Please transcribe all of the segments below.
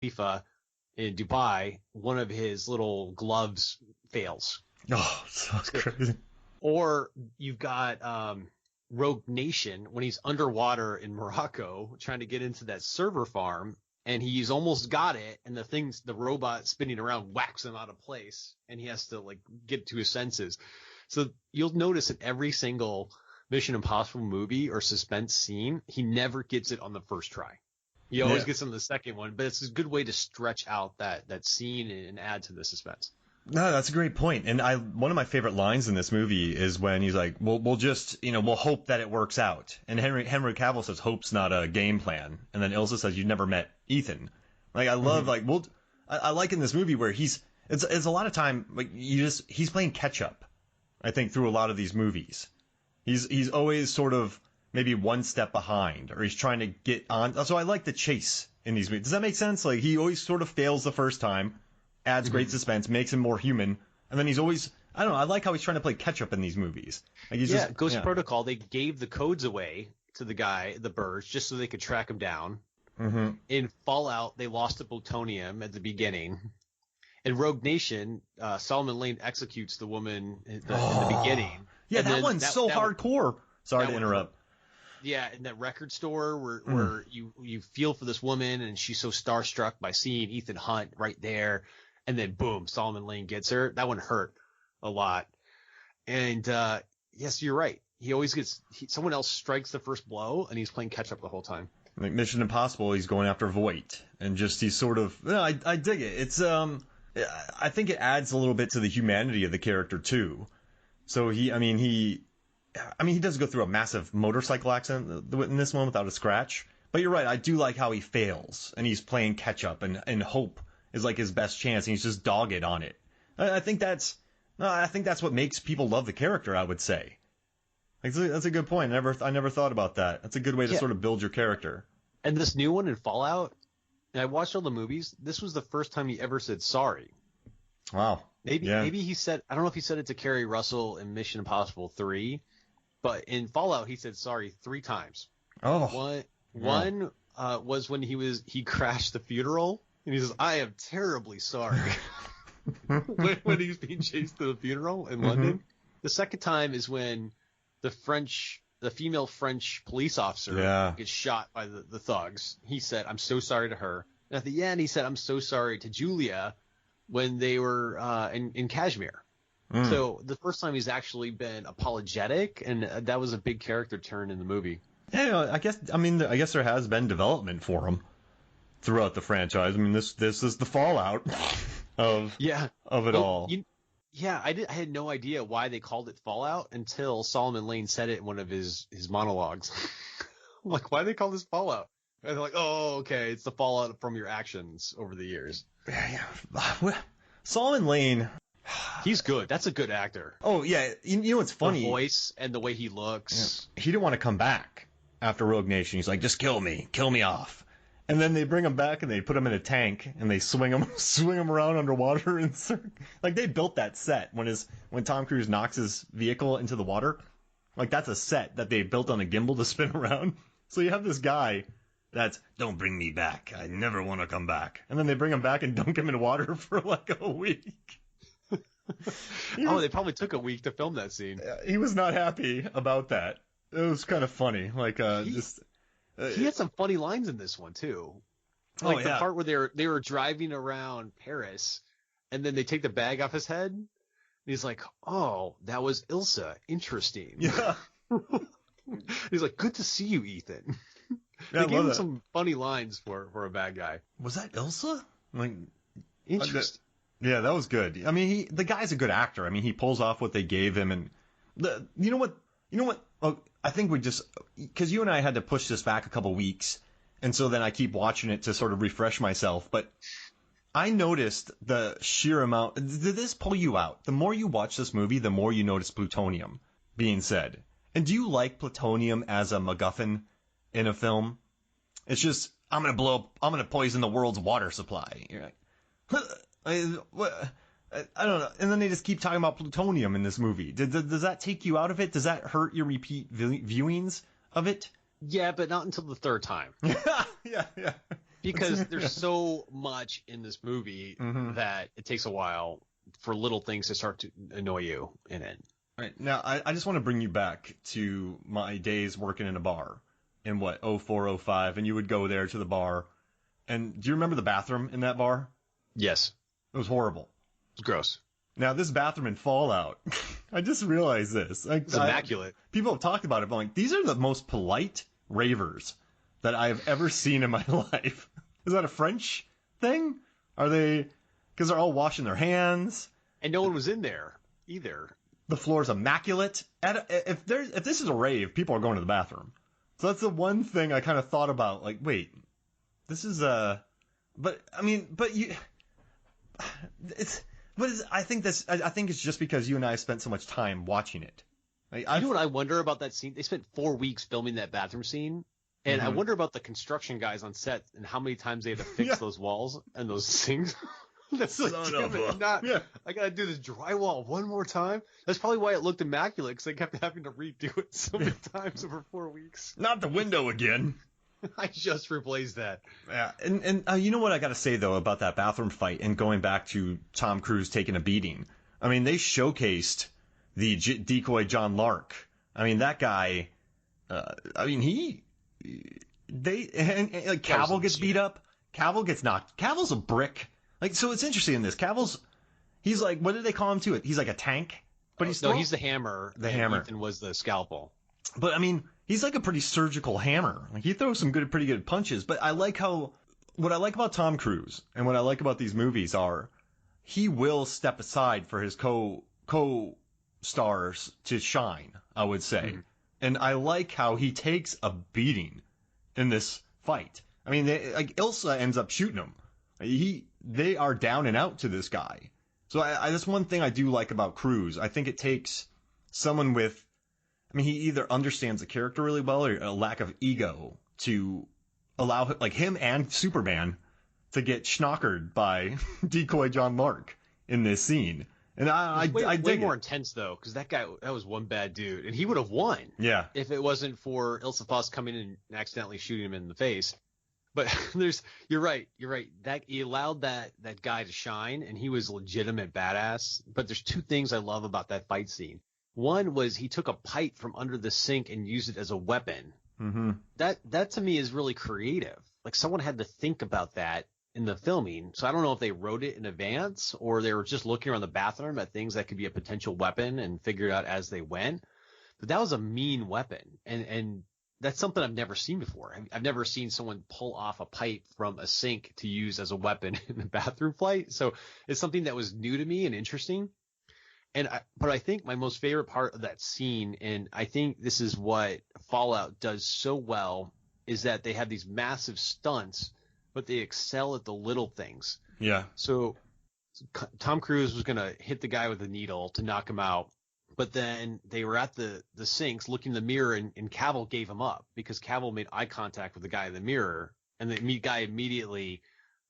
Khalifa in Dubai, one of his little gloves fails. Oh, that's crazy. Or you've got Rogue Nation when he's underwater in Morocco trying to get into that server farm, and he's almost got it, and the robot spinning around whacks him out of place, and he has to like get to his senses. So you'll notice in every single Mission Impossible movie or suspense scene, he never gets it on the first try. He always gets on the second one, but it's a good way to stretch out that scene and add to the suspense. No, that's a great point. And one of my favorite lines in this movie is when he's like, we'll just, we'll hope that it works out. And Henry Cavill says, hope's not a game plan. And then Ilsa says, you've never met Ethan. Like, I love, I like in this movie where it's a lot of time, like, he's playing catch up, I think, through a lot of these movies. He's always sort of maybe one step behind, or he's trying to get on. So I like the chase in these movies. Does that make sense? Like, he always sort of fails the first time, adds great suspense, makes him more human, and then he's always, I don't know, I like how he's trying to play catch up in these movies. Like Ghost Protocol, they gave the codes away to the guy, the birds, just so they could track him down. Mm-hmm. In Fallout, they lost the Plutonium at the beginning. In Rogue Nation, Solomon Lane executes the woman in the beginning. Yeah, that one's so hardcore. Sorry to interrupt. Yeah, in that record store where you feel for this woman, and she's so starstruck by seeing Ethan Hunt right there. And then, boom, Solomon Lane gets her. That one hurt a lot. And, yes, you're right. He always gets someone else strikes the first blow, and he's playing catch-up the whole time. Like Mission Impossible, he's going after Voight. And just he's sort of... I dig it. It's I think it adds a little bit to the humanity of the character, too. So he does go through a massive motorcycle accident in this one without a scratch. But you're right. I do like how he fails, and he's playing catch-up, and hope is like his best chance, and he's just dogged on it. I think that's what makes people love the character, I would say. That's a good point. I never thought about that. That's a good way to sort of build your character. And this new one in Fallout, and I watched all the movies, this was the first time he ever said sorry. Wow. Maybe he said, I don't know if he said it to Kerry Russell in Mission Impossible 3, but in Fallout he said sorry 3 times. Oh. One was when he crashed the funeral, and he says, I am terribly sorry. when he was being chased to the funeral in London. The second time is when the female French police officer gets shot by the thugs. He said, I'm so sorry to her. And at the end, he said, I'm so sorry to Julia when they were in Kashmir. So the first time he's actually been apologetic, and that was a big character turn in the movie. Yeah, I guess there has been development for him throughout the franchise. I mean, this is the fallout of it all. I had no idea why they called it Fallout until Solomon Lane said it in one of his monologues. I'm like, why do they call this Fallout? And they're like, oh, okay, it's the fallout from your actions over the years. Yeah. Solomon Lane, he's good. That's a good actor. Oh yeah, you know what's funny? The voice and the way he looks. Yeah. He didn't want to come back after Rogue Nation. He's like, just kill me off. And then they bring him back and they put him in a tank and they swing him around underwater, and like they built that set when Tom Cruise knocks his vehicle into the water. Like that's a set that they built on a gimbal to spin around. So you have this guy that's, don't bring me back. I never want to come back. And then they bring him back and dunk him in water for like a week. They probably took a week to film that scene. He was not happy about that. It was kind of funny. Like, he had some funny lines in this one too. Like the part where they were driving around Paris, and then they take the bag off his head. And he's like, "Oh, that was Ilsa. Interesting." Yeah. He's like, "Good to see you, Ethan." They gave him some funny lines for a bad guy. Was that Ilsa? Like, interesting. Yeah, that was good. I mean, the guy's a good actor. I mean, he pulls off what they gave him, and you know what? Oh, I think because you and I had to push this back a couple weeks, and so then I keep watching it to sort of refresh myself. But I noticed the sheer amount. Did this pull you out? The more you watch this movie, the more you notice plutonium being said. And do you like plutonium as a MacGuffin in a film? It's just, I'm gonna poison the world's water supply. You're like, I don't know. And then they just keep talking about plutonium in this movie. Does that take you out of it? Does that hurt your repeat viewings of it? Yeah, but not until the third time. Yeah. Because there's so much in this movie that it takes a while for little things to start to annoy you in it. All right. Now, I just want to bring you back to my days working in a bar in 04, 05, and you would go there to the bar. And do you remember the bathroom in that bar? Yes. It was horrible. It's gross. Now, this bathroom in Fallout, I just realized this. It's immaculate. People have talked about it, but I'm like, these are the most polite ravers that I've ever seen in my life. Is that a French thing? Are they? Because they're all washing their hands. And no one was in there either. The floor's immaculate. If this is a rave, people are going to the bathroom. So that's the one thing I kind of thought about. Like, wait, this is I think it's just because you and I spent so much time watching it. You know what I wonder about that scene? They spent 4 weeks filming that bathroom scene. And I wonder about the construction guys on set and how many times they had to fix those walls and those sinks. That's like, I gotta do this drywall one more time. That's probably why it looked immaculate, because they kept having to redo it so many times over 4 weeks. Not the window again. I just replaced that. Yeah, and you know what I gotta say though about that bathroom fight and going back to Tom Cruise taking a beating. I mean, they showcased the decoy John Lark. I mean, that guy. Cavill gets beat up. Cavill gets knocked. Cavill's a brick. Like, so it's interesting in this. He's like, what did they call him to it? He's like a tank, but he's no, he's the hammer. The hammer. Ethan was the scalpel. But I mean, he's like a pretty surgical hammer. Like, he throws some pretty good punches. But what I like about Tom Cruise and what I like about these movies are, he will step aside for his co-stars to shine, I would say. And I like how he takes a beating in this fight. I mean, Ilsa ends up shooting him. They are down and out to this guy. So that's one thing I do like about Cruise. I think it takes someone with, he either understands the character really well or a lack of ego to allow him and Superman to get schnockered by decoy John Lark in this scene. And I dig way more intense though, because that was one bad dude, and he would have won. Yeah. If it wasn't for Ilsa Foss coming in and accidentally shooting him in the face. But you're right. That he allowed that guy to shine, and he was a legitimate badass. But there's two things I love about that fight scene. One was he took a pipe from under the sink and used it as a weapon. Mm-hmm. That to me is really creative. Like, someone had to think about that in the filming. So I don't know if they wrote it in advance or they were just looking around the bathroom at things that could be a potential weapon and figured out as they went. But that was a mean weapon. And that's something I've never seen before. I've never seen someone pull off a pipe from a sink to use as a weapon in a bathroom fight. So it's something that was new to me and interesting. But I think my most favorite part of that scene, and I think this is what Fallout does so well, is that they have these massive stunts, but they excel at the little things. Yeah. So Tom Cruise was going to hit the guy with a needle to knock him out. But then they were at the sinks looking in the mirror, and Cavill gave him up because Cavill made eye contact with the guy in the mirror. And the guy immediately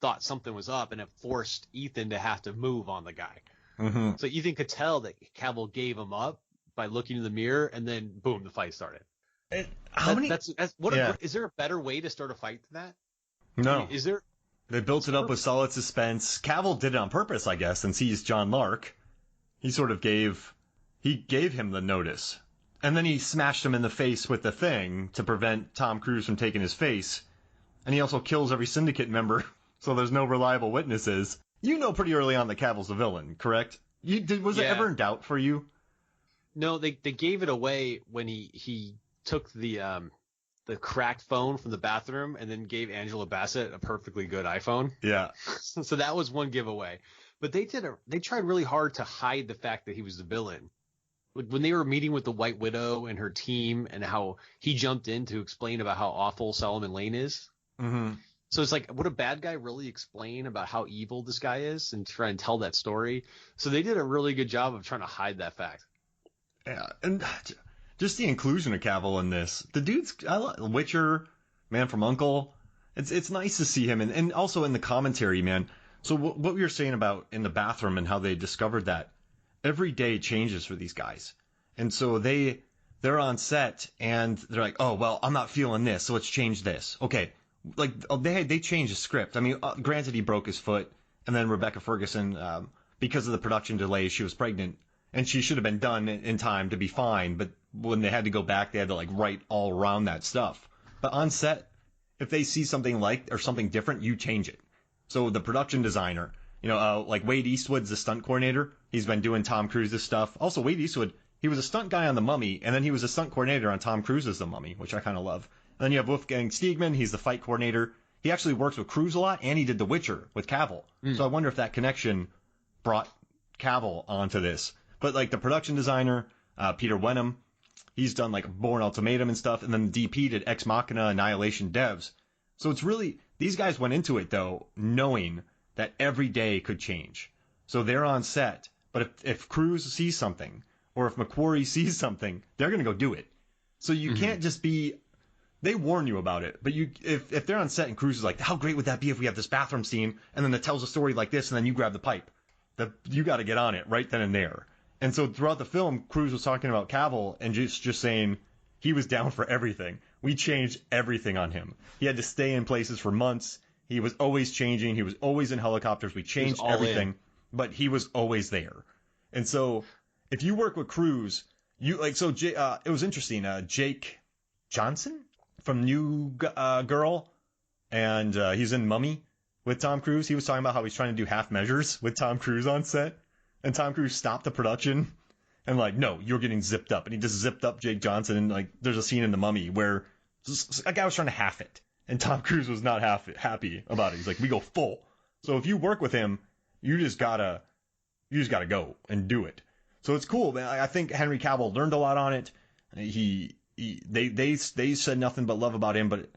thought something was up, and it forced Ethan to have to move on the guy. Mm-hmm. So Ethan could tell that Cavill gave him up by looking in the mirror, and then boom, the fight started. Is there a better way to start a fight than that? No. Is there? They built it up with solid suspense. Cavill did it on purpose, I guess, since he's John Lark. He sort of gave him the notice. And then he smashed him in the face with the thing to prevent Tom Cruise from taking his face. And he also kills every syndicate member, so there's no reliable witnesses. You know pretty early on that Cavill's the villain, correct? Was it ever in doubt for you? No, they gave it away when he took the cracked phone from the bathroom and then gave Angela Bassett a perfectly good iPhone. Yeah. So that was one giveaway. But they tried really hard to hide the fact that he was the villain. When they were meeting with the White Widow and her team and how he jumped in to explain about how awful Solomon Lane is. Mm-hmm. So it's like, would a bad guy really explain about how evil this guy is and try and tell that story? So they did a really good job of trying to hide that fact. Yeah, and just the inclusion of Cavill in this. The dude's Witcher, Man from U.N.C.L.E. It's nice to see him, and also in the commentary, man. So what we were saying about in the bathroom and how they discovered that every day changes for these guys. And so they're on set and they're like, oh, well, I'm not feeling this, so let's change this. Okay, like they changed the script. I mean, granted he broke his foot, and then Rebecca Ferguson, because of the production delays, she was pregnant, and she should have been done in time to be fine. But when they had to go back, they had to like write all around that stuff. But on set, if they see something or something different, you change it. So the production designer, like Wade Eastwood's the stunt coordinator. He's been doing Tom Cruise's stuff. Also, Wade Eastwood, he was a stunt guy on The Mummy, and then he was a stunt coordinator on Tom Cruise's The Mummy, which I kind of love. And then you have Wolfgang Steegman. He's the fight coordinator. He actually works with Cruise a lot, and he did The Witcher with Cavill. So I wonder if that connection brought Cavill onto this. But like the production designer, Peter Wenham, he's done like Bourne Ultimatum and stuff, and then the DP did Ex Machina, Annihilation, Devs. So it's really, these guys went into it though knowing that every day could change. So they're on set, but if Cruise sees something, or if McQuarrie sees something, they're going to go do it. So you can't just be, they warn you about it, but if they're on set and Cruise is like, how great would that be if we have this bathroom scene, and then it tells a story like this, and then you grab the pipe. You got to get on it right then and there. And so throughout the film, Cruise was talking about Cavill and just saying he was down for everything. We changed everything on him. He had to stay in places for months. He was always changing. He was always in helicopters. We changed everything, but he was always there. And so if you work with Cruise, it was interesting. Jake Johnson from New Girl, and he's in Mummy with Tom Cruise. He was talking about how he's trying to do half measures with Tom Cruise on set, and Tom Cruise stopped the production and like, no, you're getting zipped up, and he just zipped up Jake Johnson. And like, there's a scene in The Mummy where a guy was trying to half it, and Tom Cruise was not happy about it. He's like, we go full. So if you work with him, you just gotta go and do it. So it's cool, man. I think Henry Cavill learned a lot on it. They said nothing but love about him. But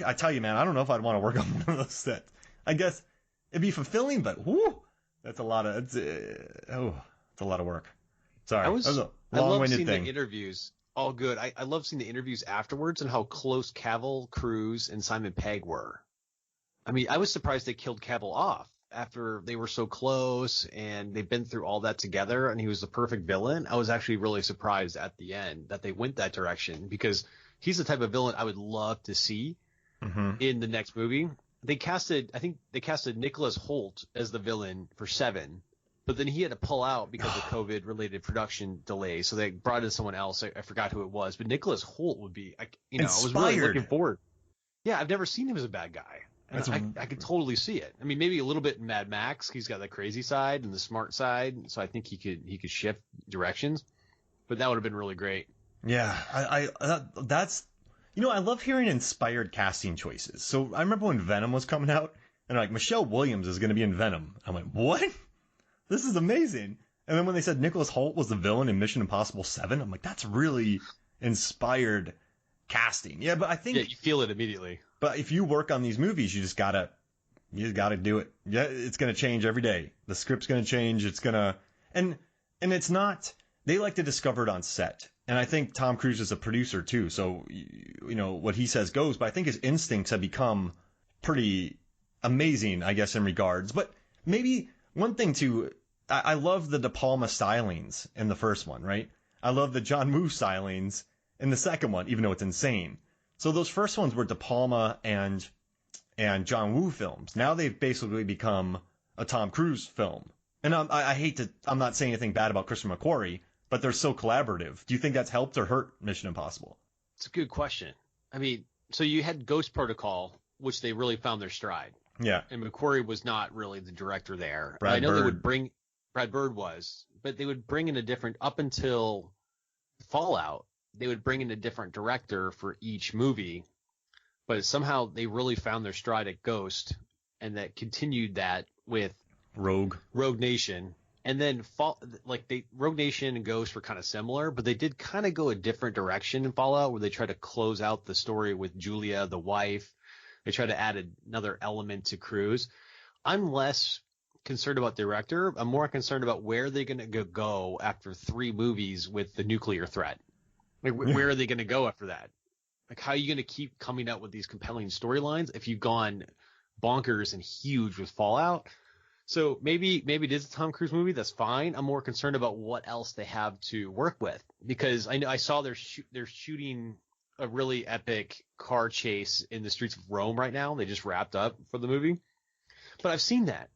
I tell you, man, I don't know if I'd want to work on one of those sets. I guess it'd be fulfilling, but whoo, it's a lot of work. Sorry, I love seeing thing. The interviews. All good. I love seeing the interviews afterwards and how close Cavill, Cruise, and Simon Pegg were. I mean, I was surprised they killed Cavill off after they were so close and they've been through all that together, and he was the perfect villain. I was actually really surprised at the end that they went that direction, because he's the type of villain I would love to see in the next movie. I think they casted Nicholas Hoult as the villain for 7, but then he had to pull out because of COVID-related production delays. So they brought in someone else. I forgot who it was, but Nicholas Hoult would be, I was really looking forward. Yeah, I've never seen him as a bad guy. I could totally see it. I mean, maybe a little bit in Mad Max. He's got the crazy side and the smart side, so I think he could shift directions. But that would have been really great. Yeah, that's I love hearing inspired casting choices. So I remember when Venom was coming out, and like Michelle Williams is going to be in Venom. I'm like, what? This is amazing. And then when they said Nicholas Hoult was the villain in Mission Impossible 7, I'm like, that's really inspired casting. Yeah, but I think you feel it immediately. But if you work on these movies, you just gotta do it. Yeah, it's gonna change every day. The script's gonna change. It's gonna and it's not. They like to discover it on set. And I think Tom Cruise is a producer too, so what he says goes. But I think his instincts have become pretty amazing, I guess, in regards. But maybe one thing too, I love the De Palma stylings in the first one, right? I love the John Woo stylings in the second one, even though it's insane. So those first ones were De Palma and John Woo films. Now they've basically become a Tom Cruise film. And I'm not saying anything bad about Christopher McQuarrie, but they're so collaborative. Do you think that's helped or hurt Mission Impossible? It's a good question. I mean, so you had Ghost Protocol, which they really found their stride. Yeah. And McQuarrie was not really the director there. Brad Bird. They would bring Brad Bird was, but they would bring in a different, up until Fallout, they would bring in a different director for each movie, but somehow they really found their stride at Ghost, and that continued that with Rogue Nation. And then Rogue Nation and Ghost were kind of similar, but they did kind of go a different direction in Fallout, where they tried to close out the story with Julia, the wife. They tried to add another element to Cruise. I'm less concerned about director. I'm more concerned about where they're going to go after 3 movies with the nuclear threat. Like, where are they going to go after that? Like, how are you going to keep coming out with these compelling storylines if you've gone bonkers and huge with Fallout? So maybe it is a Tom Cruise movie. That's fine. I'm more concerned about what else they have to work with, because I know I saw they're shooting a really epic car chase in the streets of Rome right now. They just wrapped up for the movie. But I've seen that.